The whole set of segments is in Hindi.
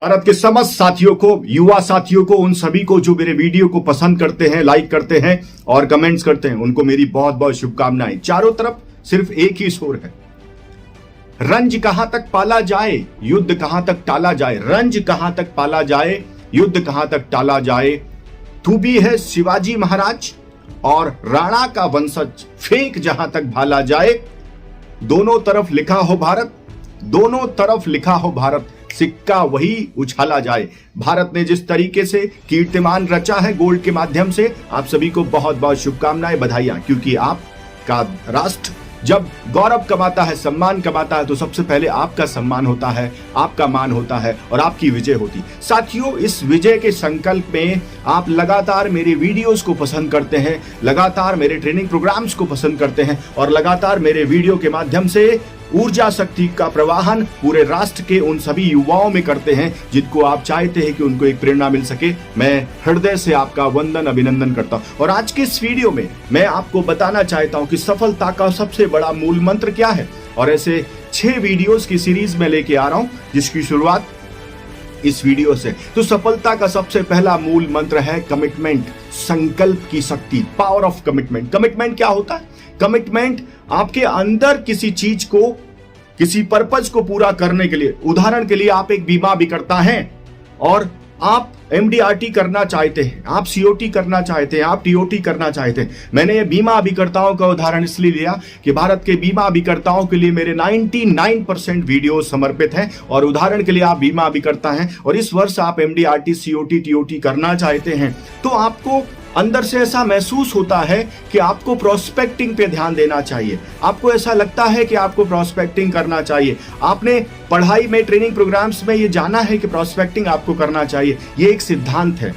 भारत के समस्त साथियों को, युवा साथियों को, उन सभी को जो मेरे वीडियो को पसंद करते हैं, लाइक करते हैं और कमेंट्स करते हैं, उनको मेरी बहुत बहुत शुभकामनाएं। चारों तरफ सिर्फ एक ही शोर है, रंज कहां तक पाला जाए, युद्ध कहां तक टाला जाए। रंज कहां तक पाला जाए, युद्ध कहां तक टाला जाए। तू भी है शिवाजी महाराज और राणा का वंशज, फेंक जहां तक भाला जाए। दोनों तरफ लिखा हो भारत, दोनों तरफ लिखा हो भारत, सिक्का वही उछाला जाए। भारत ने जिस तरीके से कीर्तिमान रचा है गोल्ड के माध्यम से, आप सभी को बहुत बहुत शुभकामनाएं, बधाइयां, क्योंकि आपका राष्ट्र जब गौरव कमाता है, सम्मान कमाता है, तो सबसे पहले आपका सम्मान होता है, आपका मान होता है और आपकी विजय होती। साथियों, इस विजय के संकल्प में आप लगातार मेरे वीडियोस को पसंद करते हैं, लगातार मेरे ट्रेनिंग प्रोग्राम्स को पसंद करते हैं और लगातार मेरे वीडियो के माध्यम से ऊर्जा शक्ति का प्रवाहन पूरे राष्ट्र के उन सभी युवाओं में करते हैं जिनको आप चाहते हैं कि उनको एक प्रेरणा मिल सके। मैं हृदय से आपका वंदन, अभिनंदन करता हूं। और आज के इस वीडियो में मैं आपको बताना चाहता हूं कि सफलता का सबसे बड़ा मूल मंत्र क्या है, और ऐसे 6 वीडियोस की सीरीज में लेके आ रहा हूं जिसकी शुरुआत इस वीडियो से। तो सफलता का सबसे पहला मूल मंत्र है कमिटमेंट, संकल्प की शक्ति, पावर ऑफ कमिटमेंट। कमिटमेंट क्या होता है? कमिटमेंट आपके अंदर किसी चीज को, किसी पर्पज को पूरा करने के लिए, उदाहरण के लिए आप एक बीमा अभिकर्ता हैं और आप MDRT करना चाहते हैं, आप COT करना चाहते हैं, आप TOT करना चाहते हैं। मैंने ये बीमा अभिकर्ताओं का उदाहरण इसलिए लिया कि भारत के बीमा अभिकर्ताओं के लिए मेरे 99% वीडियो समर्पित हैं और उदाहरण के लिए आप बीमा अभिकर्ता हैं और इस वर्ष आप MDRT, COT, TOT करना चाहते हैं, तो आपको अंदर से ऐसा महसूस होता है कि आपको प्रोस्पेक्टिंग पे ध्यान देना चाहिए। आपको ऐसा लगता है कि आपको प्रोस्पेक्टिंग करना चाहिए। आपने पढ़ाई में, ट्रेनिंग प्रोग्राम्स में ये जाना है कि प्रोस्पेक्टिंग आपको करना चाहिए। ये एक सिद्धांत है,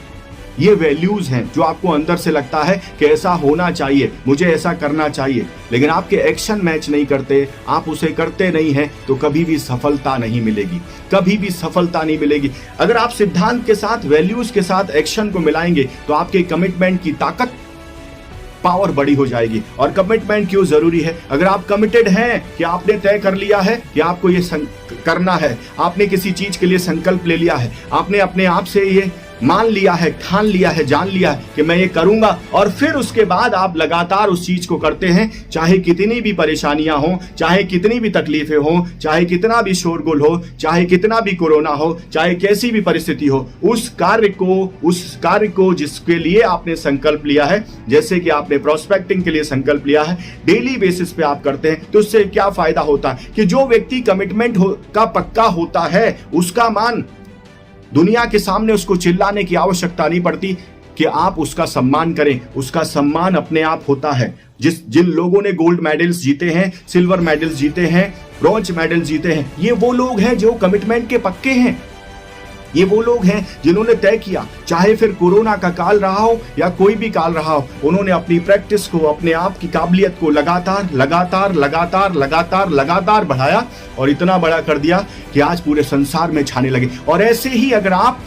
ये वैल्यूज हैं जो आपको अंदर से लगता है कि ऐसा होना चाहिए, मुझे ऐसा करना चाहिए, लेकिन आपके एक्शन मैच नहीं करते, आप उसे करते नहीं हैं, तो कभी भी सफलता नहीं मिलेगी, कभी भी सफलता नहीं मिलेगी। अगर आप सिद्धांत के साथ, वैल्यूज के साथ एक्शन को मिलाएंगे तो आपके कमिटमेंट की ताकत, पावर बड़ी हो जाएगी। और कमिटमेंट क्यों जरूरी है? अगर आप कमिटेड हैं कि आपने तय कर लिया है कि आपको ये करना है, आपने किसी चीज के लिए संकल्प ले लिया है, आपने अपने आप से ये मान लिया है, ठान लिया है, जान लिया है कि मैं ये करूंगा, और फिर उसके बाद आप लगातार उस चीज को करते हैं, चाहे कितनी भी परेशानियां हो, चाहे कितनी भी तकलीफें हो, चाहे कितना भी शोरगुल हो, चाहे कितना भी कोरोना हो, चाहे कैसी भी परिस्थिति हो, उस कार्य को जिसके लिए आपने संकल्प लिया है, जैसे कि आपने प्रोस्पेक्टिंग के लिए संकल्प लिया है, डेली बेसिस पे आप करते हैं, तो उससे क्या फायदा होता है कि जो व्यक्ति कमिटमेंट का पक्का होता है, उसका मान, दुनिया के सामने उसको चिल्लाने की आवश्यकता नहीं पड़ती कि आप उसका सम्मान करें, उसका सम्मान अपने आप होता है। जिन लोगों ने गोल्ड मेडल्स जीते हैं, सिल्वर मेडल्स जीते हैं, ब्रॉन्ज मेडल जीते हैं, ये वो लोग हैं जो कमिटमेंट के पक्के हैं। ये वो लोग हैं जिन्होंने तय किया, चाहे फिर कोरोना का काल रहा हो या कोई भी काल रहा हो, उन्होंने अपनी प्रैक्टिस को, अपने आप की काबिलियत को लगातार बढ़ाया और इतना बड़ा कर दिया कि आज पूरे संसार में छाने लगे। और ऐसे ही अगर आप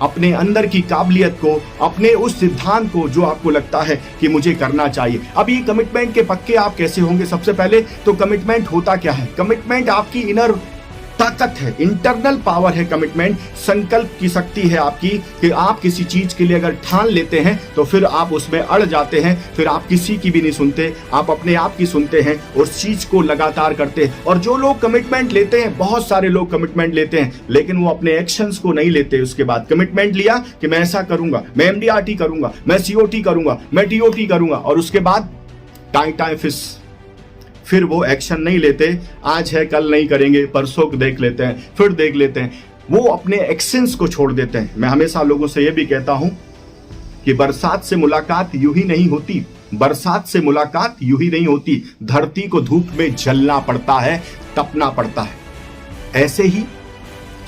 अपने अंदर की काबिलियत को, अपने उस सिद्धांत को जो आपको लगता है कि मुझे करना चाहिए, अब ये कमिटमेंट के पक्के आप कैसे होंगे? सबसे पहले तो कमिटमेंट होता क्या है? कमिटमेंट आपकी इनर ताकत है, इंटरनल पावर है। कमिटमेंट संकल्प की शक्ति है आपकी, कि आप किसी चीज के लिए अगर ठान लेते हैं तो फिर आप उसमें अड़ जाते हैं, फिर आप किसी की भी नहीं सुनते, आप अपने आप की सुनते हैं, उस चीज को लगातार करते हैं। और जो लोग कमिटमेंट लेते हैं, बहुत सारे लोग कमिटमेंट लेते हैं लेकिन वो अपने एक्शंस को नहीं लेते। उसके बाद कमिटमेंट लिया कि मैं ऐसा करूंगा, मैं MDRT करूंगा, मैं COT करूंगा, मैं TOT करूंगा, और उसके बाद टाइम फिर वो एक्शन नहीं लेते। आज है, कल नहीं करेंगे, परसों देख लेते हैं, फिर देख लेते हैं, वो अपने एक्शंस को छोड़ देते हैं। मैं हमेशा लोगों से ये भी कहता हूं कि बरसात से मुलाकात यूं ही नहीं होती, बरसात से मुलाकात यूं ही नहीं होती, धरती को धूप में जलना पड़ता है, तपना पड़ता है। ऐसे ही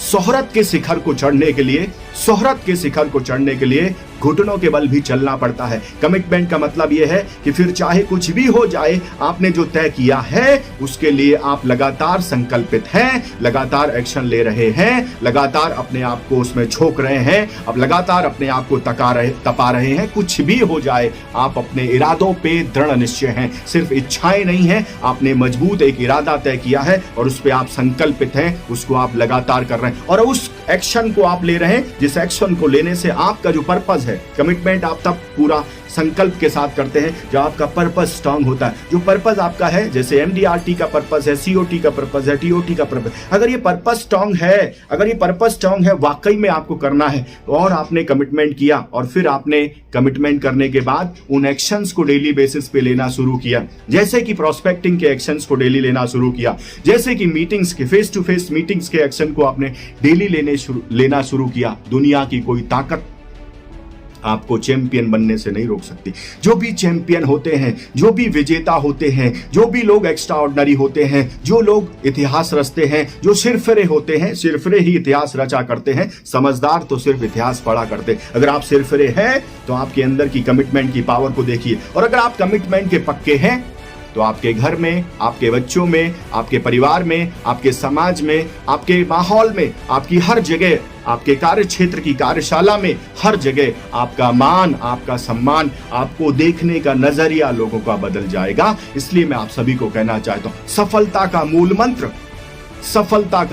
शोहरत के शिखर को चढ़ने के लिए शोहरत के शिखर को चढ़ने के लिए घुटनों के बल भी चलना पड़ता है। कमिटमेंट का मतलब यह है कि फिर चाहे कुछ भी हो जाए, आपने जो तय किया है उसके लिए आप लगातार संकल्पित हैं, लगातार एक्शन ले रहे हैं, लगातार अपने आप को उसमें झोंक रहे हैं, अब लगातार अपने आप को तपा रहे हैं। कुछ भी हो जाए आप अपने इरादों पे दृढ़ निश्चय हैं। सिर्फ इच्छाएं नहीं है, आपने मजबूत एक इरादा तय किया है और उस पर आप संकल्पित हैं, उसको आप लगातार कर रहे हैं और उस एक्शन को आप ले रहे हैं जिस एक्शन को लेने से आपका जो पर्पस है, कमिटमेंट आप तब पूरा संकल्प के साथ करते हैं जब आपका पर्पस स्ट्रांग होता है। जो पर्पस आपका है, जैसे एमडीआरटी का पर्पस है, सीओटी का पर्पस है, टीओटी का पर्पस, अगर ये पर्पस स्ट्रांग है, अगर ये पर्पस स्ट्रांग है, वाकई में आपको करना है और आपने कमिटमेंट किया और फिर आपने कमिटमेंट करने के बाद उन एक्शंस को डेली बेसिस पे लेना शुरू किया, जैसे कि प्रोस्पेक्टिंग के एक्शंस को डेली लेना शुरू किया, जैसे कि मीटिंग्स के फेस टू फेस मीटिंग्स के एक्शन को आपने डेली लेना शुरू किया। दुनिया की कोई ताकत आपको चैंपियन बनने से नहीं रोक सकती। जो भी चैंपियन होते हैं, जो भी विजेता होते हैं, जो भी लोग एक्स्ट्रा ऑर्डिनरी होते हैं, जो लोग इतिहास रचते हैं, जो सिरफिरे होते हैं, सिरफिरे ही इतिहास रचा करते हैं। समझदार तो सिर्फ इतिहास पढ़ा करते। अगर आप सिरफिरे हैं तो आपके अंदर की कमिटमेंट की पावर को देखिए, और अगर आप कमिटमेंट के पक्के हैं तो आपके घर में, आपके बच्चों में, आपके परिवार में, आपके समाज में, आपके माहौल में, आपकी हर जगह, आपके कार्य क्षेत्र की कार्यशाला में, हर जगह आपका मान, आपका सम्मान, आपको देखने का नजरिया लोगों का बदल जाएगा। इसलिए मैं आप सभी को कहना चाहता हूं, सफलता का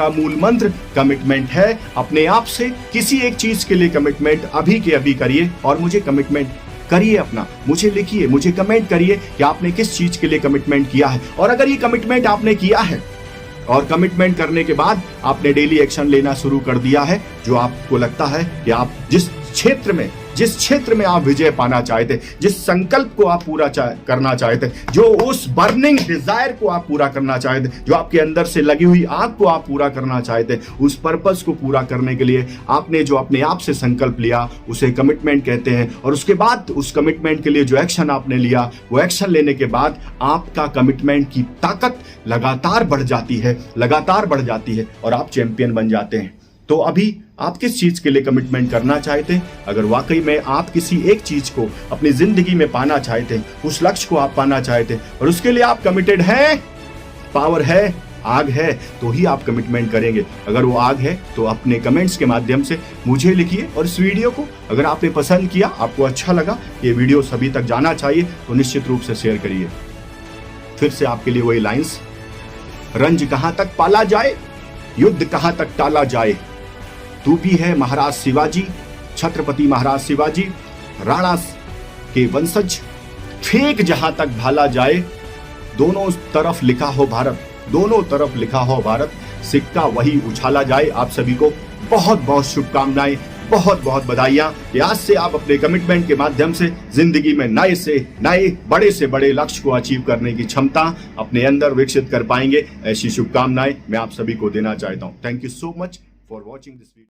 मूल मंत्र कमिटमेंट है। अपने आप से किसी एक चीज के लिए कमिटमेंट अभी के अभी करिए और मुझे कमिटमेंट करिए अपना, मुझे लिखिए, मुझे कमेंट करिए कि आपने किस चीज के लिए कमिटमेंट किया है। और अगर ये कमिटमेंट आपने किया है और कमिटमेंट करने के बाद आपने डेली एक्शन लेना शुरू कर दिया है, जो आपको लगता है कि आप जिस क्षेत्र में आप विजय पाना चाहते, जिस संकल्प को आप पूरा करना चाहते, जो उस बर्निंग डिजायर को आप पूरा करना चाहते, जो आपके अंदर से लगी हुई आग को आप पूरा करना चाहते, उस पर्पस को पूरा करने के लिए आपने जो अपने आप से संकल्प लिया उसे कमिटमेंट कहते हैं। और उसके बाद उस कमिटमेंट के लिए जो एक्शन आपने लिया, वो एक्शन लेने के बाद आपका कमिटमेंट की ताकत लगातार बढ़ जाती है और आप चैंपियन बन जाते हैं। तो अभी आप किस चीज के लिए कमिटमेंट करना चाहते हैं? अगर वाकई में आप किसी एक चीज को अपनी जिंदगी में पाना चाहते हैं, उस लक्ष्य को आप पाना चाहते हैं और उसके लिए आप कमिटेड हैं, पावर है, आग है, तो ही आप कमिटमेंट करेंगे। अगर वो आग है तो अपने कमेंट्स के माध्यम से मुझे लिखिए और इस वीडियो को अगर आपने पसंद किया, आपको अच्छा लगा, ये वीडियो सभी तक जाना चाहिए, तो निश्चित रूप से शेयर करिए। फिर से आपके लिए वही लाइंस, रंज कहां तक पाला जाए, युद्ध कहां तक टाला जाए, तू भी है महाराज शिवाजी, छत्रपति महाराज शिवाजी, राणा के वंशज, फेंक जहां तक भाला जाए, दोनों तरफ लिखा हो भारत, सिक्का वही उछाला जाए। आप सभी को बहुत बहुत शुभकामनाएं, बहुत बहुत बधाइयां कि आज से आप अपने कमिटमेंट के माध्यम से जिंदगी में नए से नए, बड़े से बड़े लक्ष्य को अचीव करने की क्षमता अपने अंदर विकसित कर पाएंगे। ऐसी शुभकामनाएं मैं आप सभी को देना चाहता हूं। Thank you so much for watching this video.